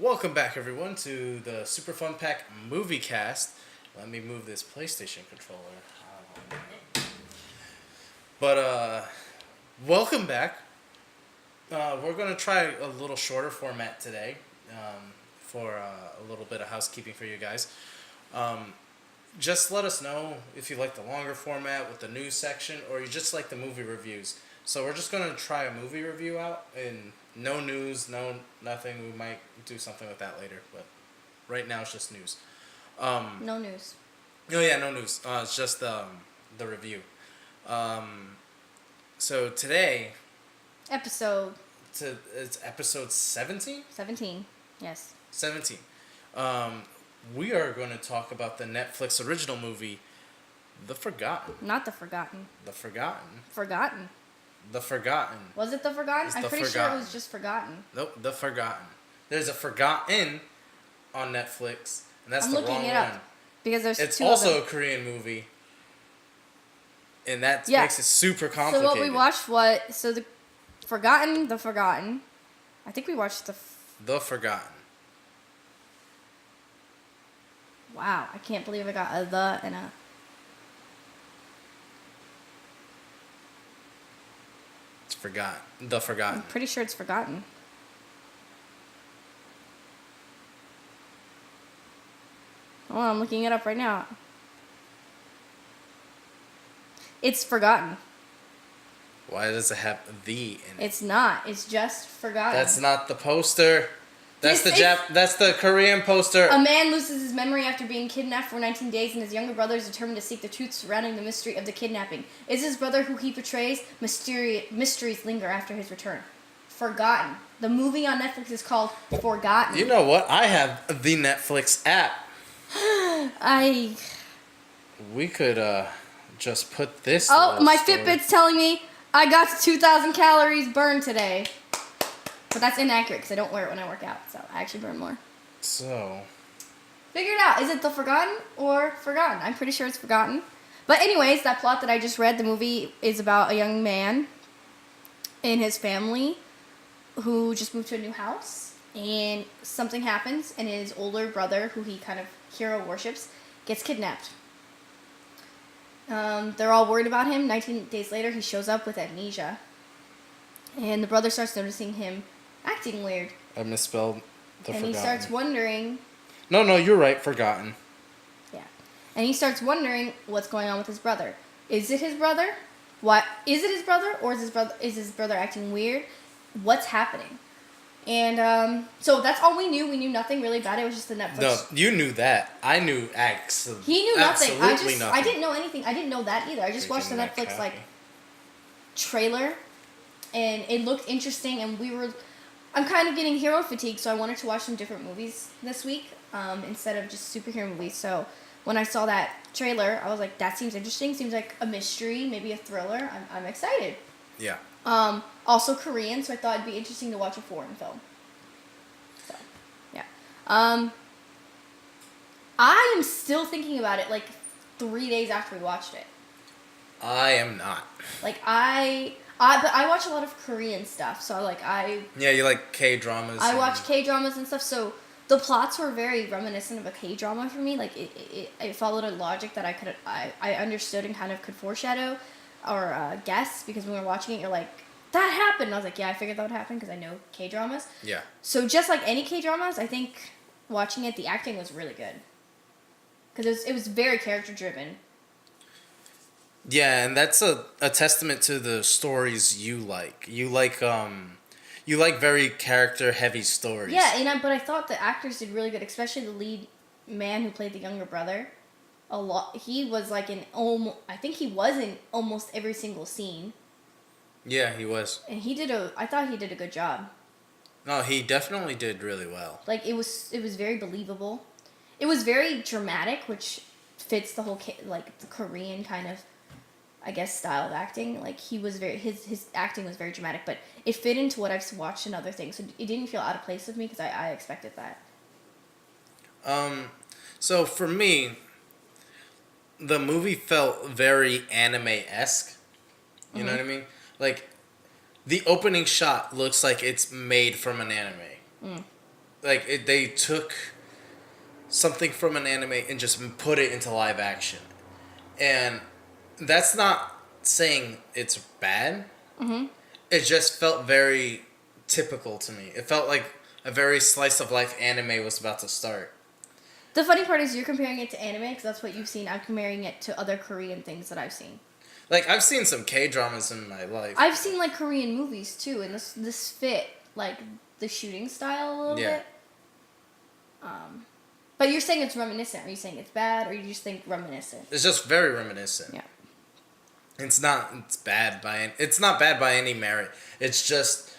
Welcome back, everyone, to the SuperFunPack Moviecast. Let me move this PlayStation controller. Welcome back. We're going to try a little shorter format today for a little bit of housekeeping for you guys. Just let us know if you like the longer format with the news section or you just like the movie reviews. So we're just going to try a movie review out and no news, no nothing. We might do something with that later, but right now it's just news. No news. Oh yeah, no news. It's just the review. So today, it's episode 17? 17, yes. 17. We are going to talk about the Netflix original movie, The Forgotten. Not The Forgotten. The Forgotten. Forgotten. The Forgotten. Was it The Forgotten? I'm pretty sure it was just Forgotten. Nope, The Forgotten. There's a Forgotten on Netflix, and that's the wrong one. I'm looking it up because there's it's two also of them. A Korean movie, and that makes it super complicated. So what we watched The Forgotten. I think we watched The Forgotten. Wow, I can't believe I got a the and a. The Forgotten. I'm pretty sure it's Forgotten. Oh, I'm looking it up right now. It's Forgotten. Why does it have the in it? It's not. It's just Forgotten. That's not the poster. That's That's the Korean poster. A man loses his memory after being kidnapped for 19 days, and his younger brother is determined to seek the truth surrounding the mystery of the kidnapping. Is his brother who he betrays? Mysteries linger after his return. Forgotten. The movie on Netflix is called Forgotten. You know what? I have the Netflix app. We could just put this. Oh, my Fitbit's telling me I got 2,000 calories burned today. But that's inaccurate because I don't wear it when I work out, so I actually burn more. So. Figure it out. Is it The Forgotten or Forgotten? I'm pretty sure it's Forgotten. But anyways, that plot that I just read, the movie is about a young man and his family who just moved to a new house. And something happens, and his older brother, who he kind of hero worships, gets kidnapped. They're all worried about him. 19 days later, he shows up with amnesia. And the brother starts noticing him acting weird. I misspelled The Forgotten. And he starts wondering... No, you're right. Forgotten. Yeah. And he starts wondering what's going on with his brother. Is it his brother? What is it his brother? Or is his brother acting weird? What's happening? And so that's all we knew. We knew nothing really about it. It was just the Netflix. No, you knew that. I knew He knew nothing. Nothing. I didn't know anything. I didn't know that either. I just watched the Netflix trailer, and it looked interesting. And I'm kind of getting hero fatigue, so I wanted to watch some different movies this week instead of just superhero movies. So when I saw that trailer, I was like, that seems interesting. Seems like a mystery, maybe a thriller. I'm excited. Yeah. Also Korean, so I thought it'd be interesting to watch a foreign film. So, yeah. I am still thinking about it 3 days after we watched it. I am not. But I watch a lot of Korean stuff, so Yeah, you like K-dramas. I watch K-dramas and stuff, so the plots were very reminiscent of a K-drama for me. It followed a logic that I understood and kind of could foreshadow or guess, because when we were watching it, you're like, that happened. And I was like, yeah, I figured that would happen because I know K-dramas. Yeah. So just like any K-dramas, I think watching it, the acting was really good. Because it was very character-driven. Yeah, and that's a testament to the stories you like. You like very character-heavy stories. Yeah, but I thought the actors did really good, especially the lead man who played the younger brother. A lot. He was I think he was in almost every single scene. Yeah, he was. And I thought he did a good job. No, he definitely did really well. It was very believable. It was very dramatic, which fits the whole the Korean kind of, I guess, style of acting. He was his acting was very dramatic, but it fit into what I've watched in other things. So it didn't feel out of place with me because I expected that. So for me, the movie felt very anime-esque. You know what I mean? The opening shot looks like it's made from an anime. they took something from an anime and just put it into live action, and that's not saying it's bad. Mm-hmm. It just felt very typical to me. It felt like a very slice of life anime was about to start. The funny part is you're comparing it to anime because that's what you've seen. I'm comparing it to other Korean things that I've seen. Like, I've seen some K-dramas in my life. I've seen, like, Korean movies, too, and this fit, like, the shooting style a little bit. But you're saying it's reminiscent. Are you saying it's bad, or you just think reminiscent? It's just very reminiscent. Yeah. It's not bad by any merit. It's just,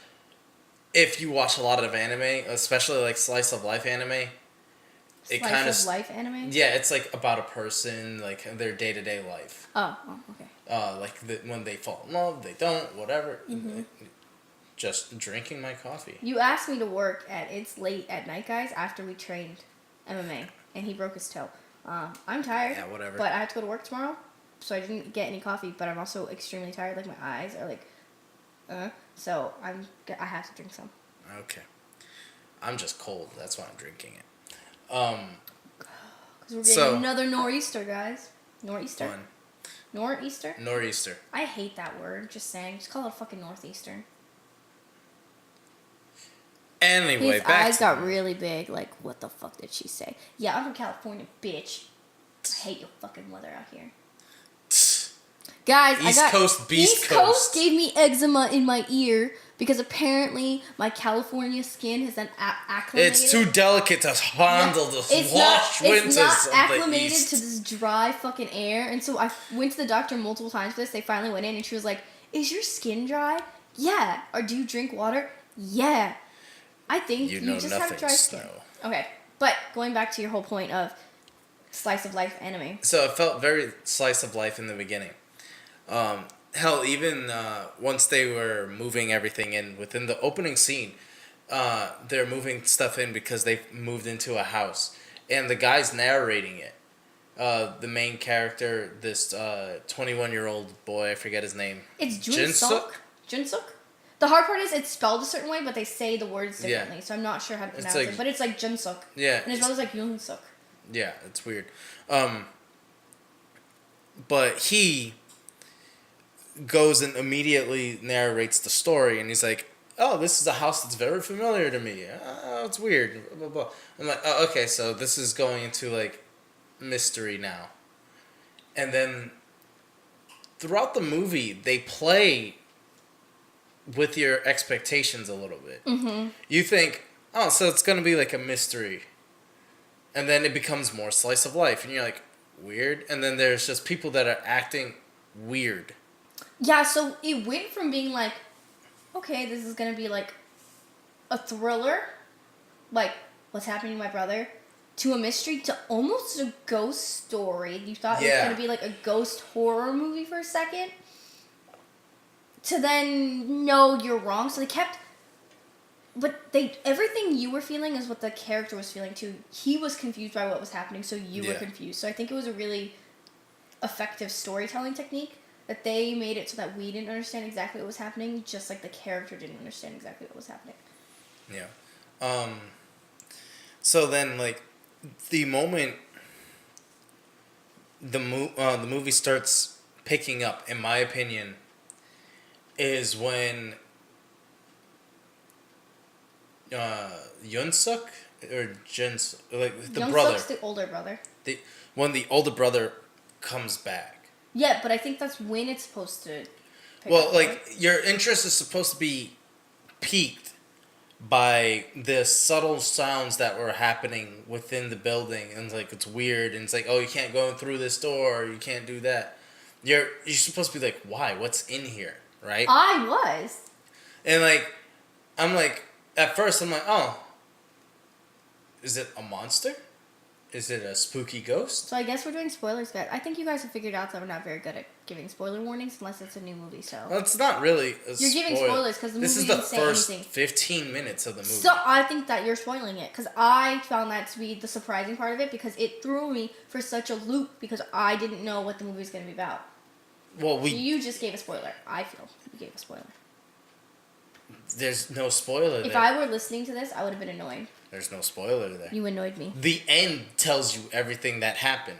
if you watch a lot of anime, especially, like, slice of life anime, Slice of life anime? Yeah, it's like about a person, like their day-to-day life. Oh, okay. Like when they fall in love, they don't, whatever. Mm-hmm. Just drinking my coffee. You asked me to work at It's Late at Night, guys, after we trained MMA, and he broke his toe. I'm tired. Yeah, whatever. But I have to go to work tomorrow, so I didn't get any coffee, but I'm also extremely tired. Like, my eyes are like, so I have to drink some. Okay. I'm just cold. That's why I'm drinking it. Because we're getting another nor'easter, guys. Nor'easter? Fun. Nor'easter? Nor'easter. I hate that word, just saying. Just call it a fucking northeastern. Anyway, his eyes got really big. Like, what the fuck did she say? Yeah, I'm from California, bitch. I hate your fucking weather out here. Guys, East Coast gave me eczema in my ear because apparently my California skin has been acclimated. It's too delicate to handle the harsh winters. It's not acclimated to this dry fucking air, and so I went to the doctor multiple times for this. They finally went in, and she was like, "Is your skin dry? Yeah. Or do you drink water? Yeah. I think you just have dry skin." Okay, but going back to your whole point of slice of life anime. So it felt very slice of life in the beginning. Hell, even once they were moving everything in within the opening scene, they're moving stuff in because they moved into a house, and the guy's narrating it. The main character, this 21-year-old boy, I forget his name. It's Junsuk. Junsuk. The hard part is it's spelled a certain way, but they say the words differently, so I'm not sure how to pronounce it. But it's like Junsuk. Yeah. And his brother's like Yunsuk. Yeah, it's weird. But he goes and immediately narrates the story, and he's like, "Oh, this is a house that's very familiar to me. Oh, it's weird." Blah, blah, blah. I'm like, "Oh, okay, so this is going into like mystery now." And then throughout the movie, they play with your expectations a little bit. Mm-hmm. You think, "Oh, so it's gonna be like a mystery," and then it becomes more slice of life, and you're like, "Weird." And then there's just people that are acting weird. Yeah, so it went from being like, okay, this is gonna be like a thriller, like what's happening to my brother, to a mystery, to almost a ghost story. You thought it was gonna be like a ghost horror movie for a second. To then, no, you're wrong. So they kept, but everything you were feeling is what the character was feeling too. He was confused by what was happening, so you were confused. So I think it was a really effective storytelling technique. That they made it so that we didn't understand exactly what was happening, just like the character didn't understand exactly what was happening. Yeah. So then, like, the moment the movie starts picking up, in my opinion, is when Yunsuk or Jinsuk, like the brother. Yunsuk's the older brother. When the older brother comes back. Yeah, but I think that's when it's supposed to pick up, up, like, right? your interest is supposed to be piqued by the subtle sounds that were happening within the building, and like it's weird, and it's like, oh, you can't go through this door, or you can't do that. You're supposed to be like, why? What's in here, right? I was. And like, I'm like, at first I'm like, oh, is it a monster? Is it a spooky ghost? So I guess we're doing spoilers, guys. I think you guys have figured out that we're not very good at giving spoiler warnings unless it's a new movie. So well, it's not really. You're giving spoilers because the movie didn't say anything. This is the first 15 minutes of the movie. So I think that you're spoiling it because I found that to be the surprising part of it because it threw me for such a loop because I didn't know what the movie was going to be about. Well, so you just gave a spoiler. I feel you gave a spoiler. There's no spoiler. If I were listening to this, I would have been annoyed. There's no spoiler there. You annoyed me. The end tells you everything that happened.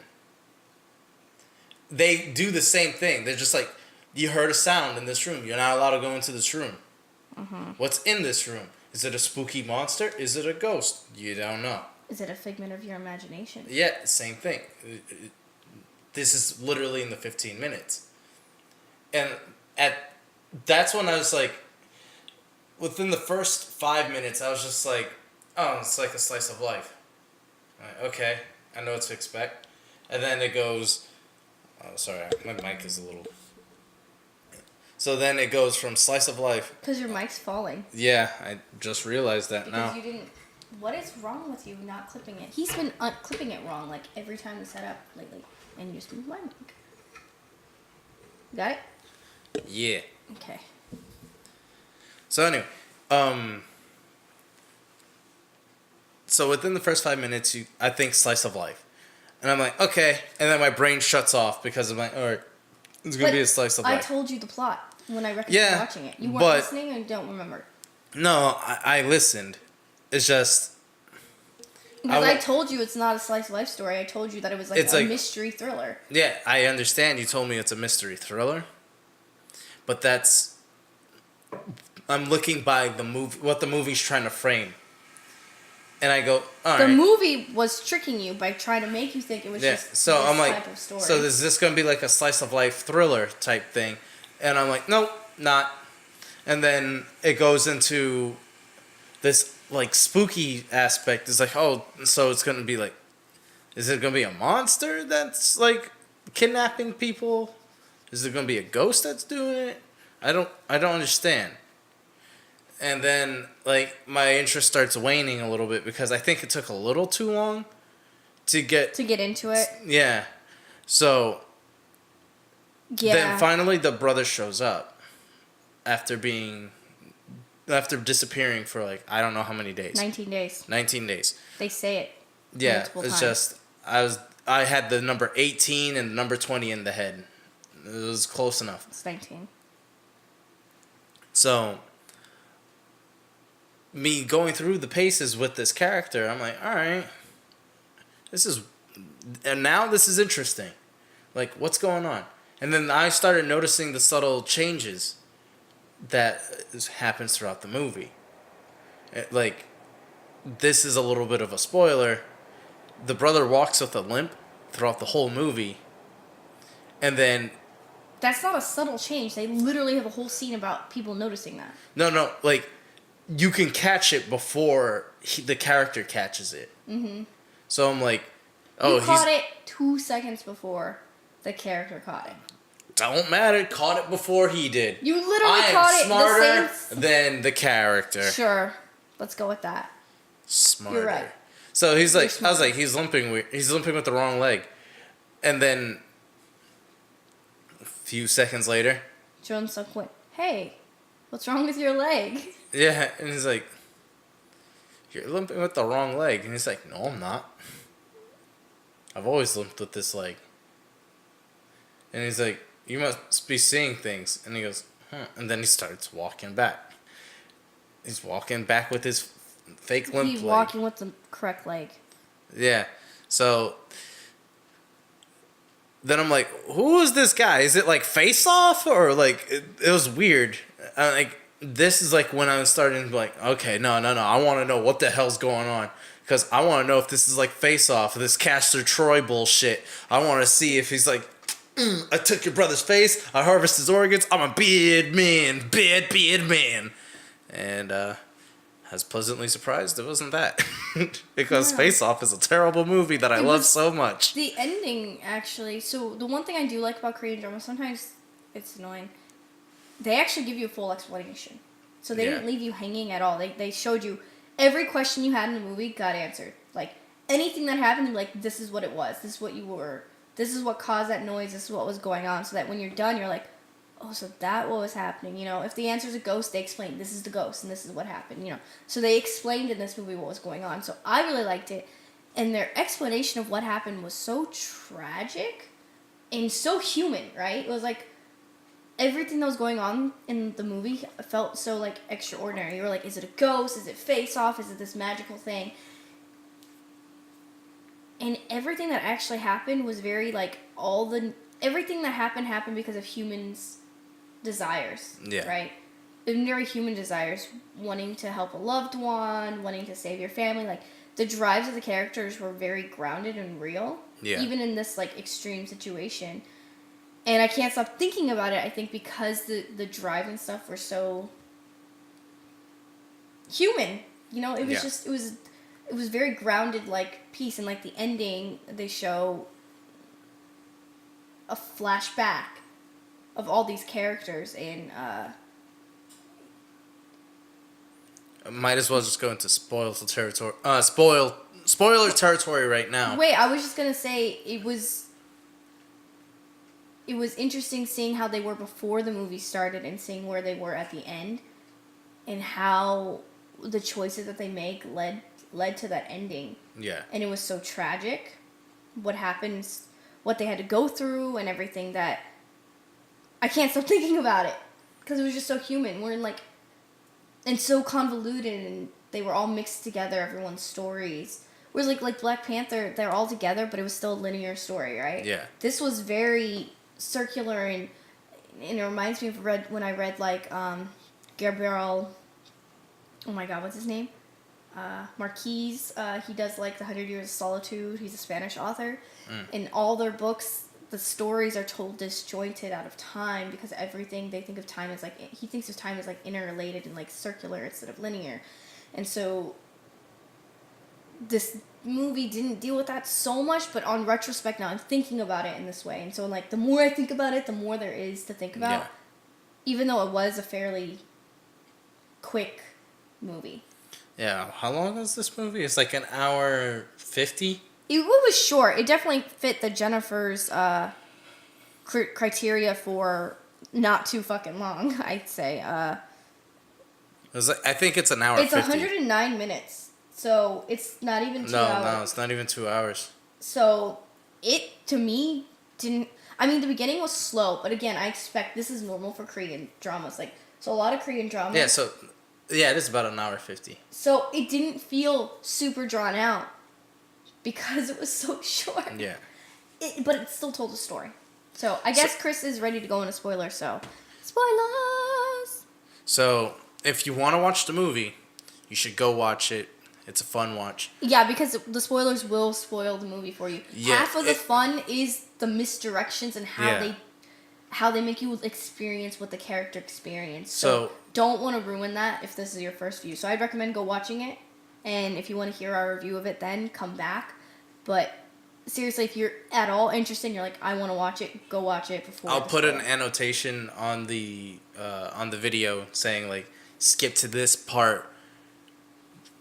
They do the same thing. They're just like, you heard a sound in this room. You're not allowed to go into this room. Mm-hmm. What's in this room? Is it a spooky monster? Is it a ghost? You don't know. Is it a figment of your imagination? Yeah, same thing. This is literally in the 15 minutes. And that's when I was like, within the first 5 minutes, I was just like, oh, it's like a slice of life. Like, okay, I know what to expect. And then it goes, oh, sorry, my mic is a little... So then it goes from slice of life... Because your mic's falling. Yeah, I just realized that because now. You didn't... What is wrong with you not clipping it? He's been clipping it wrong, like, every time we set up lately. And you just moved my mic. Got it? Yeah. Okay. So anyway, so within the first 5 minutes, I think slice of life. And I'm like, okay. And then my brain shuts off because I'm like, all right, it's going to be a slice of life. I told you the plot when I recommended watching it. You weren't listening and don't remember. No, I listened. It's just... Because I told you it's not a slice of life story. I told you that it was like a mystery thriller. Yeah, I understand. You told me it's a mystery thriller. But that's... I'm looking by the movie, what the movie's trying to frame. And I go, all right. The movie was tricking you by trying to make you think it was just so this I'm like, type of story. So is this going to be like a slice of life thriller type thing? And I'm like, nope, not. And then it goes into this like spooky aspect. It's like, oh, so it's going to be like, is it going to be a monster that's like kidnapping people? Is it going to be a ghost that's doing it? I don't understand. And then, like, my interest starts waning a little bit because I think it took a little too long to get into it. Yeah. So then finally the brother shows up after disappearing for like I don't know how many days. 19 days. 19 days. They say it. Yeah, multiple it's times. just I had the number 18 and the number 20 in the head. It was close enough. It's 19. So me going through the paces with this character, I'm like, all right, now this is interesting. Like, what's going on? And then I started noticing the subtle changes that happens throughout the movie. Like, this is a little bit of a spoiler. The brother walks with a limp throughout the whole movie. And then... That's not a subtle change. They literally have a whole scene about people noticing that. No, like... You can catch it before the character catches it. Mm-hmm. So I'm like, oh, you caught it 2 seconds before the character caught it. Don't matter. Caught it before he did. You literally caught it. Smarter than the character. Sure, let's go with that. Smarter. You're right. So he's like, I was like, he's limping with the wrong leg, and then a few seconds later, Jones went, "Hey, what's wrong with your leg?" Yeah, and he's like, you're limping with the wrong leg. And he's like, no, I'm not. I've always limped with this leg. And he's like, you must be seeing things. And he goes, huh. And then he starts walking back. He's walking back with his fake limp leg. He's walking with the correct leg. Yeah. So then I'm like, who is this guy? Is it like Face Off? Or like, it was weird. Like, this is like when I was starting to be like, okay, no. I want to know what the hell's going on. Because I want to know if this is like Face Off, this Castor Troy bullshit. I want to see if he's like, I took your brother's face, I harvest his organs, I'm a beard man. And I was pleasantly surprised it wasn't that. Because Face Off is a terrible movie that I love so much. The ending, actually, so the one thing I do like about Korean drama, sometimes it's annoying. They actually give you a full explanation. So they didn't leave you hanging at all. They showed you every question you had in the movie got answered. Like, anything that happened, like, this is what it was. This is what you were. This is what caused that noise. This is what was going on. So that when you're done, you're like, oh, so that what was happening. You know, if the answer's a ghost, they explain, this is the ghost and this is what happened. You know, so they explained in this movie what was going on. So I really liked it. And their explanation of what happened was so tragic and so human, right? It was like, everything that was going on in the movie felt so, like, extraordinary. You were like, is it a ghost? Is it face-off? Is it this magical thing? And everything that actually happened was very, like, everything that happened because of humans' desires. Yeah. Right? Very human desires. Wanting to help a loved one, wanting to save your family. Like, the drives of the characters were very grounded and real. Yeah. Even in this, like, extreme situation. And I can't stop thinking about it, I think, because the drive and stuff were so human. You know, it was just, it was very grounded, like, piece. And, like, the ending, they show a flashback of all these characters. And, might as well just go into spoiler territory right now. Wait, I was just going to say, it was interesting seeing how they were before the movie started and seeing where they were at the end. And how the choices that they make led to that ending. Yeah. And it was so tragic. What happens, what they had to go through, and everything that I can't stop thinking about it because it was just so human. We're in like, and so convoluted, and they were all mixed together. Everyone's stories. Whereas like Black Panther, they're all together, but it was still a linear story, right? Yeah. This was very circular, and it reminds me of when I read like Gabriel. Oh my God, what's his name? Marquise. He does like the 100 Years of Solitude. He's a Spanish author. In all their books, the stories are told disjointed out of time because everything they think of time is like, he thinks of time as like interrelated and like circular instead of linear. And so this movie didn't deal with that so much, but on retrospect now I'm thinking about it in this way. And so like the more I think about it, the more there is to think about. Yeah. Even though it was a fairly quick movie. Yeah, how long is this movie? It's like an hour 50. It was short. It definitely fit the Jennifer's criteria for not too fucking long, I'd say. It was like, I think it's an hour. It's 50. 109 minutes, so it's not even 2 hours. No, it's not even 2 hours. So it to me didn't. I mean, the beginning was slow, but again, I expect this is normal for Korean dramas. Like, so a lot of Korean dramas. Yeah, so yeah, it is about an hour 50. So it didn't feel super drawn out because it was so short. Yeah. But it still told a story. So I guess Chris is ready to go into spoilers. So spoilers. So if you want to watch the movie, you should go watch it. It's a fun watch. Yeah, because the spoilers will spoil the movie for you. Yeah, Half of the fun is the misdirections and how they make you experience what the character experienced. So don't want to ruin that if this is your first view. So I'd recommend go watching it. And if you want to hear our review of it, then come back. But seriously, if you're at all interested and you're like, I want to watch it, go watch it before. I'll put an annotation on the video saying like, skip to this part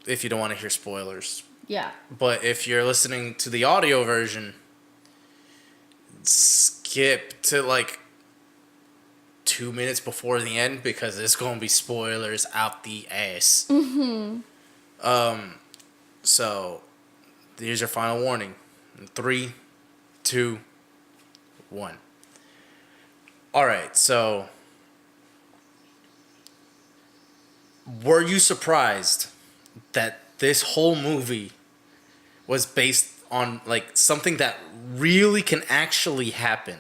if you don't want to hear spoilers. Yeah. But if you're listening to the audio version, skip to like 2 minutes before the end because there's going to be spoilers out the ass. Mm-hmm. So here's your final warning. 3, 2, 1. All right, so were you surprised that this whole movie was based on like something that really can actually happen?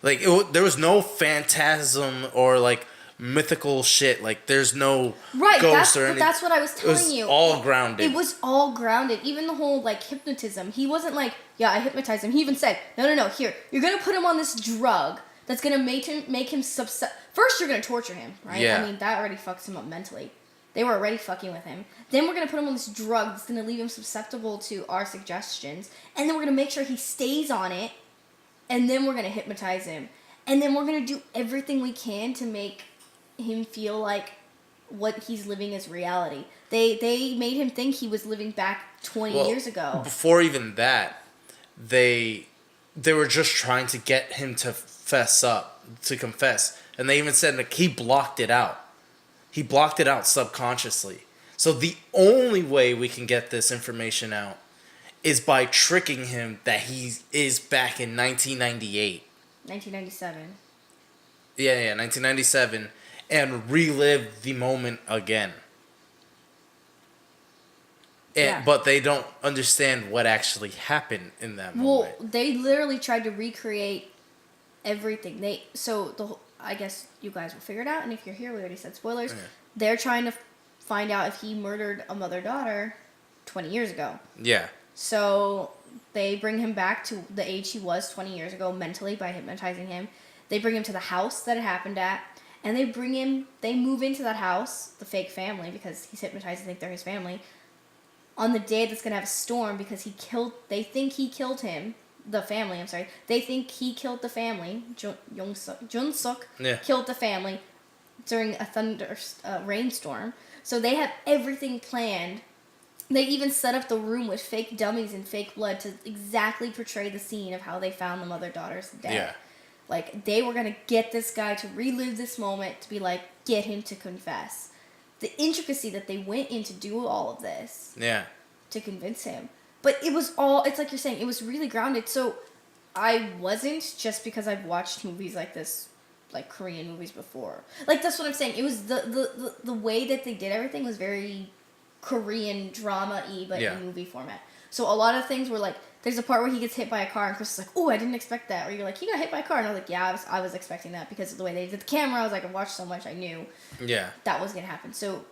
Like there was no phantasm or like mythical shit. Like there's no ghost or anything. That's what I was telling you. It was all grounded. It was all grounded. Even the whole like hypnotism. He wasn't like, yeah, I hypnotized him. He even said, no, here, you're gonna put him on this drug that's gonna make him first you're gonna torture him, right? Yeah. I mean, that already fucks him up mentally. They were already fucking with him. Then we're gonna put him on this drug that's gonna leave him susceptible to our suggestions, and then we're gonna make sure he stays on it, and then we're gonna hypnotize him, and then we're gonna do everything we can to make him feel like what he's living is reality. They made him think he was living back 20 years ago. Before even that, they were just trying to get him to confess. And they even said like he blocked it out. He blocked it out subconsciously. So the only way we can get this information out is by tricking him that he is back in 1998. 1997. Yeah, 1997, and relive the moment again. Yeah. But they don't understand what actually happened in that Well, moment. they literally tried to recreate everything. I guess you guys will figure it out. And if you're here, we already said spoilers. Yeah. They're trying to find out if he murdered a mother-daughter 20 years ago. Yeah. So they bring him back to the age he was 20 years ago mentally by hypnotizing him. They bring him to the house that it happened at, and they move into that house, the fake family, because he's hypnotized and think they're his family, on the day that's going to have a storm because they think he killed him, the family, I'm sorry. They think he killed the family, Jun-suk Yeah. killed the family during a rainstorm. So they have everything planned. They even set up the room with fake dummies and fake blood to exactly portray the scene of how they found the mother-daughter's dead. Yeah. Like, they were going to get this guy to relive this moment to be like, get him to confess. The intricacy that they went in to do all of this. Yeah. To convince him. But it's like you're saying, it was really grounded. So I wasn't, just because I've watched movies like this, like Korean movies before. Like, that's what I'm saying. It was the way that they did everything was very Korean drama-y, but in movie format. So a lot of things were like, there's a part where he gets hit by a car and Chris is like, oh, I didn't expect that. Or you're like, he got hit by a car. And I was like, yeah, I was expecting that because of the way they did the camera. I was like, I watched so much, I knew that was going to happen. So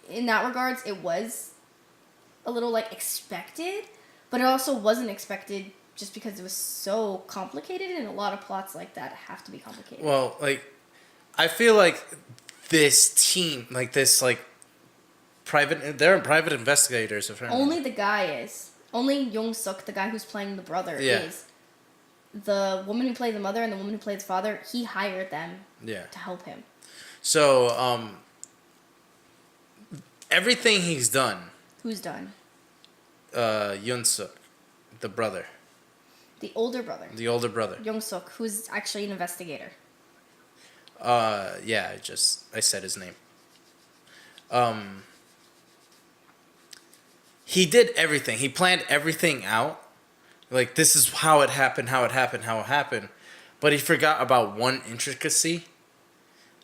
in that regards, it was a little like expected, but it also wasn't expected just because it was so complicated, and a lot of plots like that have to be complicated. Well, like, I feel like this team, like this, like, they're private investigators. Only the guy is. Only Young-suk, the guy who's playing the brother, is. The woman who played the mother and the woman who played the father, he hired them to help him. So, everything he's done. Who's done? Yoon-suk, the brother. The older brother. The older brother. Young-suk, who's actually an investigator. Yeah, I said his name. He did everything. He planned everything out. Like, this is how it happened. But he forgot about one intricacy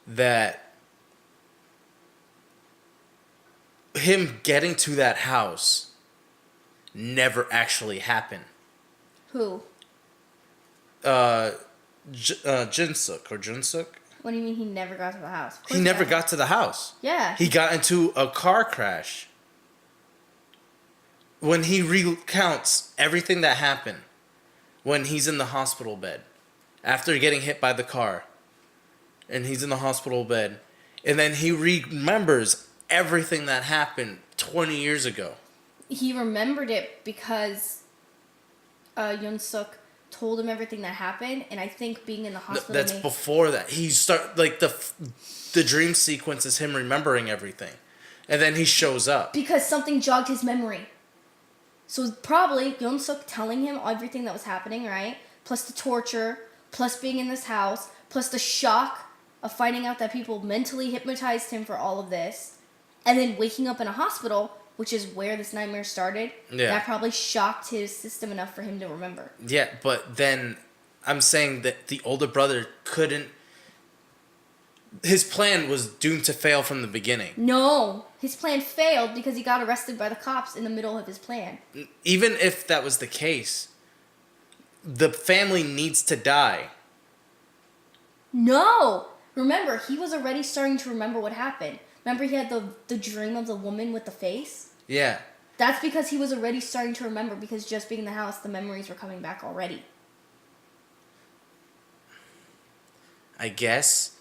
that him getting to that house never actually happened. Who? Jinsuk or Junsuk. What do you mean he never got to the house? He never got to the house. Yeah. He got into a car crash. When he recounts everything that happened, when he's in the hospital bed, after getting hit by the car, and he's in the hospital bed, and then he remembers everything that happened 20 years ago. He remembered it because Yoon-suk told him everything that happened, and I think being in the hospital... That's before that. He the dream sequence is him remembering everything. And then he shows up. Because something jogged his memory. So probably Yoon-suk telling him everything that was happening, right? Plus the torture, plus being in this house, plus the shock of finding out that people mentally hypnotized him for all of this, and then waking up in a hospital, which is where this nightmare started. Yeah. That probably shocked his system enough for him to remember. Yeah, but then I'm saying that the older brother couldn't... His plan was doomed to fail from the beginning. No, his plan failed because he got arrested by the cops in the middle of his plan. Even if that was the case, the family needs to die. No! Remember, he was already starting to remember what happened. Remember he had the dream of the woman with the face? Yeah. That's because he was already starting to remember, because just being in the house, the memories were coming back already. I guess.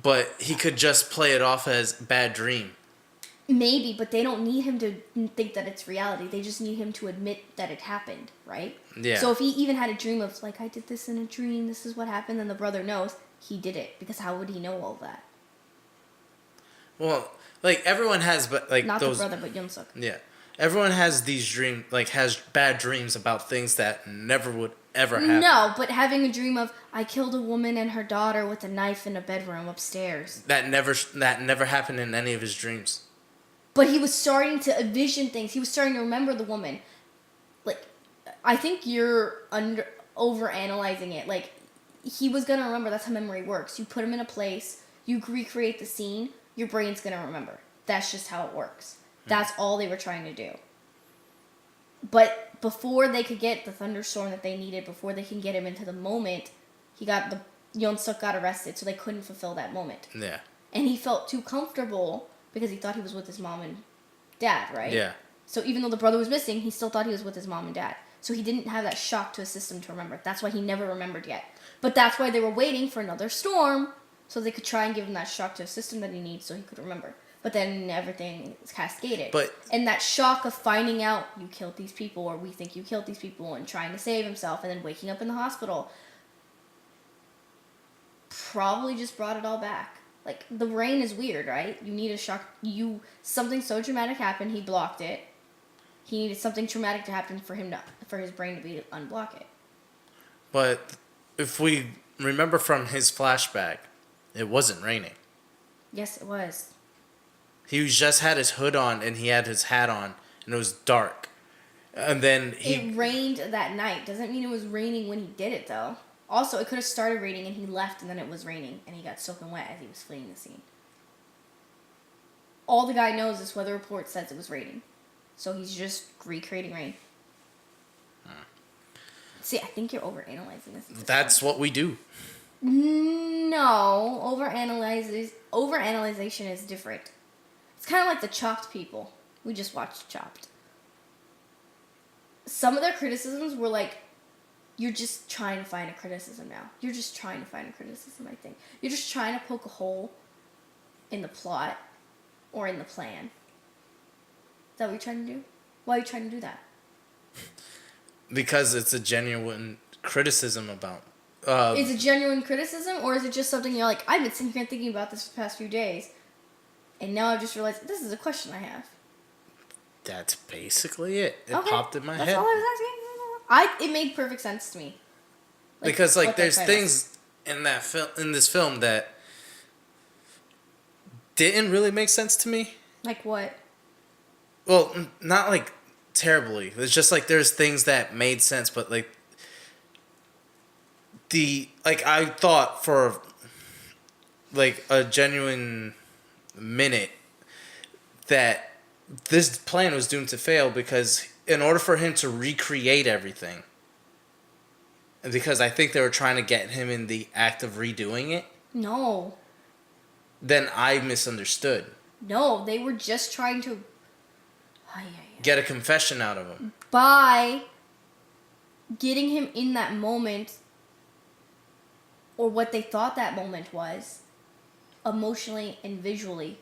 But he could just play it off as bad dream. Maybe, but they don't need him to think that it's reality. They just need him to admit that it happened, right? Yeah. So if he even had a dream of, like, I did this in a dream, this is what happened, then the brother knows he did it. Because how would he know all that? Well, like, everyone has, but, like, Not those... the brother, but Yoon-suk. Yeah. Everyone has these dreams, like, has bad dreams about things that never would ever happen. No, but having a dream of, I killed a woman and her daughter with a knife in a bedroom upstairs. That never happened in any of his dreams. But he was starting to envision things. He was starting to remember the woman. Like, I think you're overanalyzing it. Like, he was gonna remember. That's how memory works. You put him in a place, you recreate the scene, your brain's gonna remember. That's just how it works. That's all they were trying to do. But before they could get the thunderstorm that they needed, before they can get him into the moment, Yeon Suk got arrested, so they couldn't fulfill that moment. Yeah. And he felt too comfortable because he thought he was with his mom and dad, right? Yeah. So even though the brother was missing, he still thought he was with his mom and dad. So he didn't have that shock to his system to remember. That's why he never remembered yet. But that's why they were waiting for another storm so they could try and give him that shock to his system that he needs so he could remember. But then everything is cascaded. And that shock of finding out you killed these people, or we think you killed these people, and trying to save himself, and then waking up in the hospital, probably just brought it all back. Like, the brain is weird, right? You need a shock. Something so traumatic happened, he blocked it. He needed something traumatic to happen for his brain to be unblock it. But if we remember from his flashback, it wasn't raining. Yes, it was. He just had his hood on and he had his hat on and it was dark. And then It rained that night. Doesn't mean it was raining when he did it, though. Also, it could have started raining and he left and then it was raining and he got soaking wet as he was fleeing the scene. All the guy knows is weather report says it was raining. So he's just recreating rain. See, I think you're overanalyzing this. That's what we do. No, overanalyzation is different. It's kind of like the Chopped people. We just watched Chopped. Some of their criticisms were like, you're just trying to find a criticism now. You're just trying to find a criticism, I think. You're just trying to poke a hole in the plot or in the plan. Is that what you're trying to do? Why are you trying to do that? Because it's a genuine criticism about... Is it genuine criticism, or is it just something you're like, I've been sitting here thinking about this for the past few days, and now I've just realized this is a question I have. That's basically it. It Okay. popped in my head. That's all I was asking. It made perfect sense to me. Because there's things in this film that didn't really make sense to me. Like what? Well, not like terribly. It's just like there's things that made sense, but like I thought for like a genuine minute that this plan was doomed to fail because in order for him to recreate everything, because I think they were trying to get him in the act of redoing it. No. Then I misunderstood. No, they were just trying to get a confession out of him. By getting him in that moment, or what they thought that moment was, emotionally and visually.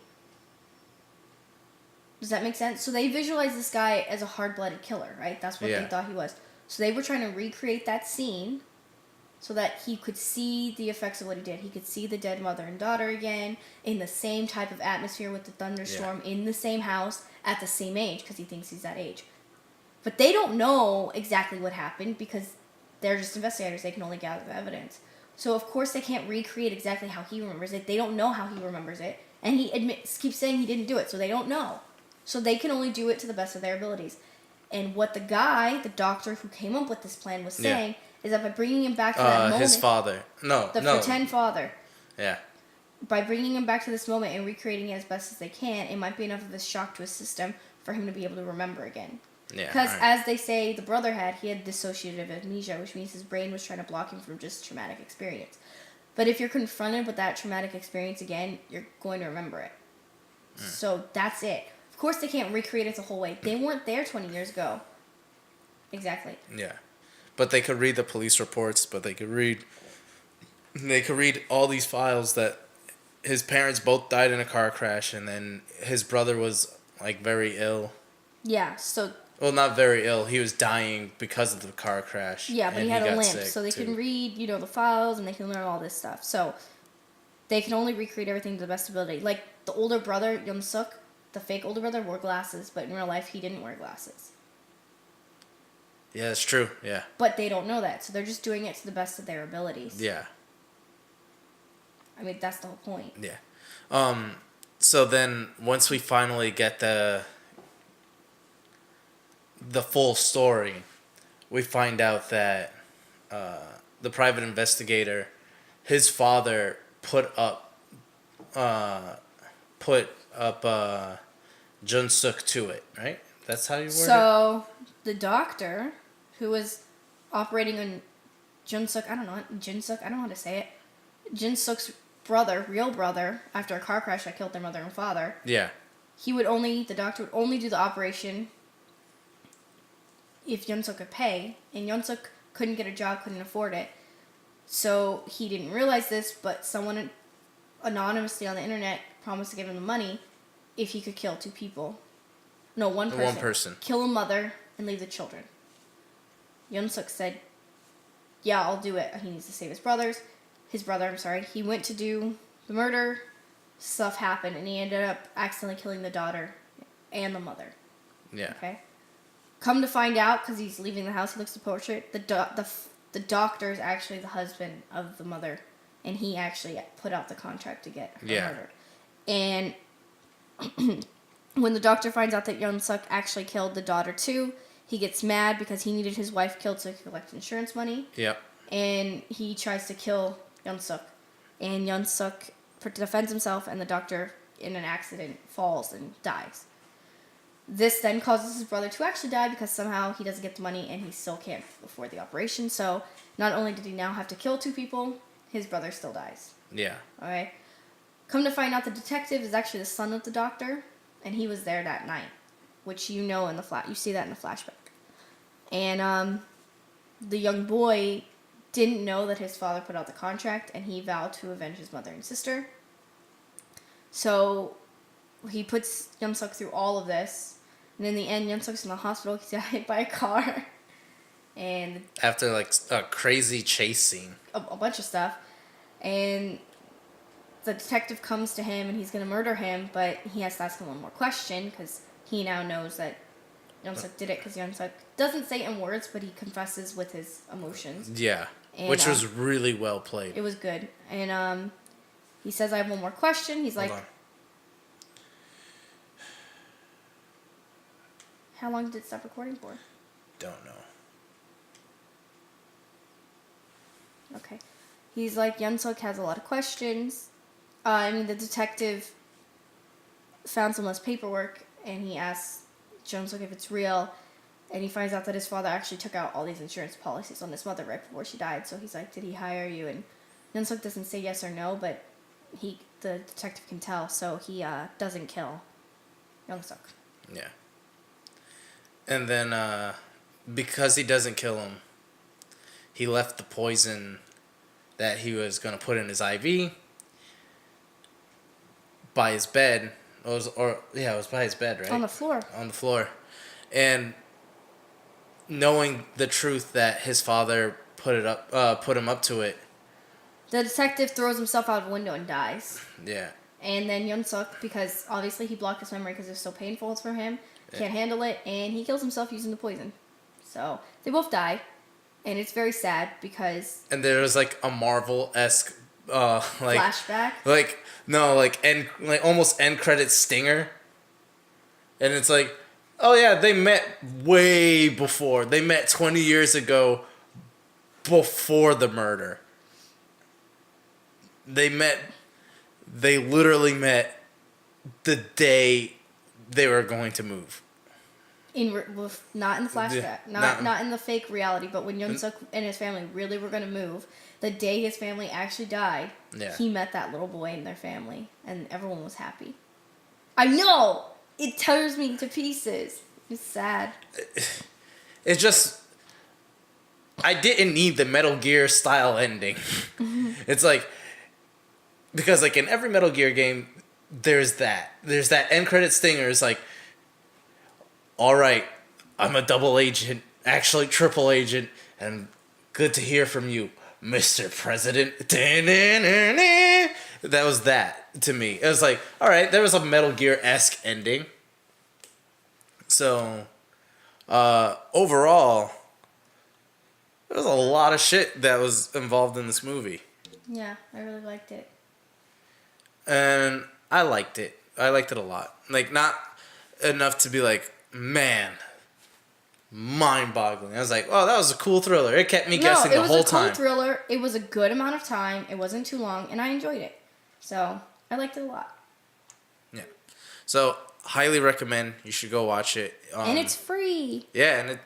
Does that make sense? So they visualized this guy as a hard-blooded killer, right? That's what they thought he was. So they were trying to recreate that scene so that he could see the effects of what he did. He could see the dead mother and daughter again in the same type of atmosphere with the thunderstorm, in the same house, at the same age, because he thinks he's that age. But they don't know exactly what happened because they're just investigators. They can only gather the evidence. So, of course, they can't recreate exactly how he remembers it. They don't know how he remembers it. And he keeps saying he didn't do it, so they don't know. So they can only do it to the best of their abilities. And what the doctor who came up with this plan was saying is that by bringing him back to that moment... His father. No. The pretend father. Yeah. By bringing him back to this moment and recreating it as best as they can, it might be enough of a shock to his system for him to be able to remember again. Yeah. Because as they say the brother he had dissociative amnesia, which means his brain was trying to block him from just traumatic experience. But if you're confronted with that traumatic experience again, you're going to remember it. So that's it. Of course they can't recreate it the whole way. They weren't there 20 years ago. Exactly. Yeah. But they could read the police reports, but they could read all these files that his parents both died in a car crash and then his brother was like very ill. Yeah, so... Well, not very ill. He was dying because of the car crash. Yeah, but he had a limp, so they can read, the files, and they can learn all this stuff. So they can only recreate everything to the best ability. Like, the older brother, Yeon Suk, the fake older brother, wore glasses, but in real life, he didn't wear glasses. Yeah, that's true, yeah. But they don't know that, so they're just doing it to the best of their abilities. Yeah. I mean, that's the whole point. Yeah. So then, once we finally get the full story, we find out that the private investigator, his father put up Jun Suk to it, right? That's how you word it? So, the doctor who was operating on Jun-suk, I don't know how to say it. Jin-suk's brother, real brother, after a car crash that killed their mother and father. Yeah. The doctor would only do the operation if Yun-suk could pay, and Yun-suk couldn't get a job, couldn't afford it. So he didn't realize this, but someone anonymously on the internet promised to give him the money if he could kill two people. No, one person. One person. Kill a mother and leave the children. Yun-suk said, yeah, I'll do it. He needs to save his brother. He went to do the murder. Stuff happened, and he ended up accidentally killing the daughter and the mother. Yeah. Okay. Come to find out, because he's leaving the house, he looks at the portrait. The doctor is actually the husband of the mother, and he actually put out the contract to get her murdered. And when the doctor finds out that Yun-suk actually killed the daughter too, he gets mad because he needed his wife killed so he could collect insurance money. Yep. And he tries to kill Yun-suk. And Yun-suk defends himself, and the doctor, in an accident, falls and dies. This then causes his brother to actually die because somehow he doesn't get the money and he still can't afford the operation. So not only did he now have to kill two people, his brother still dies. Yeah. Okay. Come to find out, the detective is actually the son of the doctor, and he was there that night, which you know you see that in the flashback. And the young boy didn't know that his father put out the contract, and he vowed to avenge his mother and sister. So he puts Yun-suk through all of this, and in the end, Yun-suk's in the hospital. He's got hit by a car, and after like a crazy chase scene, a bunch of stuff, and the detective comes to him, and he's gonna murder him, but he has to ask him one more question because he now knows that Yun-suk did it, because Yun-suk doesn't say it in words, but he confesses with his emotions. Yeah, and, which was really well played. It was good, and he says, "I have one more question." He's like, "How long did it stop recording for?" Don't know. Okay. He's like, Yun-suk has a lot of questions. The detective found some less paperwork, and he asks Yun-suk if it's real, and he finds out that his father actually took out all these insurance policies on his mother right before she died. So he's like, "Did he hire you?" And Yun-suk doesn't say yes or no, but the detective can tell, so he doesn't kill Yun-suk. Yeah. And then, because he doesn't kill him, he left the poison that he was going to put in his IV by his bed. It was by his bed, right? On the floor. On the floor. And knowing the truth that his father put him up to it. The detective throws himself out of a window and dies. Yeah. And then Yun-suk, because obviously he blocked his memory because it was so painful for him, can't handle it, and he kills himself using the poison. So they both die, and it's very sad because. And there was like a Marvel-esque, flashback. Almost end credit stinger, and it's like, oh yeah, they met way before. They met 20 years ago, before the murder. They literally met the day they were going to move. Not in the flashback, not in the fake reality, but when Yun-suk and his family really were going to move, the day his family actually died, he met that little boy and their family, and everyone was happy. I know! It tears me to pieces. It's sad. It's just, I didn't need the Metal Gear style ending. It's like, because like in every Metal Gear game, there's that end credit stinger. It's like, all right, I'm a double agent, actually triple agent, and good to hear from you, Mr. President. That was that to me. It was like, all right, there was a Metal Gear-esque ending. So, overall, there was a lot of shit that was involved in this movie. Yeah, I really liked it. And I liked it. I liked it a lot. Like, not enough to be like, man, mind-boggling. I was like, oh, that was a cool thriller. It kept me guessing the whole time. No, it was a cool thriller. It was a good amount of time. It wasn't too long, and I enjoyed it. So, I liked it a lot. Yeah. So, highly recommend. You should go watch it. And it's free. Yeah, and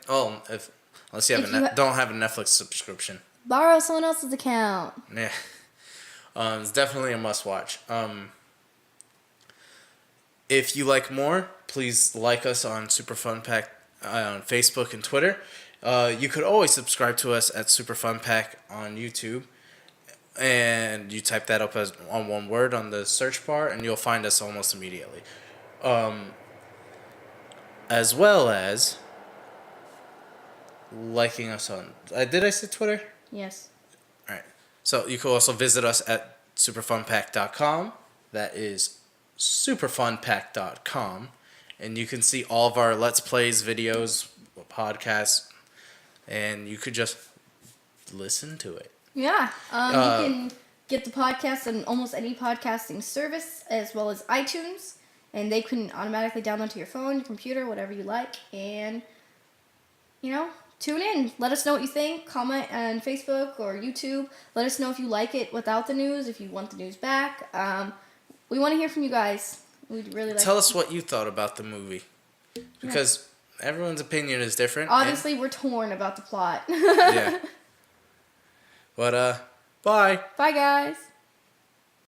unless you don't have a Netflix subscription. Borrow someone else's account. Yeah. It's definitely a must-watch. If you like more, please like us on SuperFunPack on Facebook and Twitter. You could always subscribe to us at SuperFunPack on YouTube. And you type that up as on one word on the search bar, and you'll find us almost immediately. As well as liking us on... did I say Twitter? Yes. All right. So you can also visit us at SuperFunPack.com. That is SuperFunPack.com. And you can see all of our Let's Plays, videos, podcasts, and you could just listen to it. Yeah. You can get the podcast on almost any podcasting service, as well as iTunes. And they can automatically download to your phone, your computer, whatever you like. And, tune in. Let us know what you think. Comment on Facebook or YouTube. Let us know if you like it without the news, if you want the news back. We want to hear from you guys. We'd really like Tell us what you thought about the movie. Because everyone's opinion is different. Obviously, we're torn about the plot. Yeah. But, bye. Bye, guys.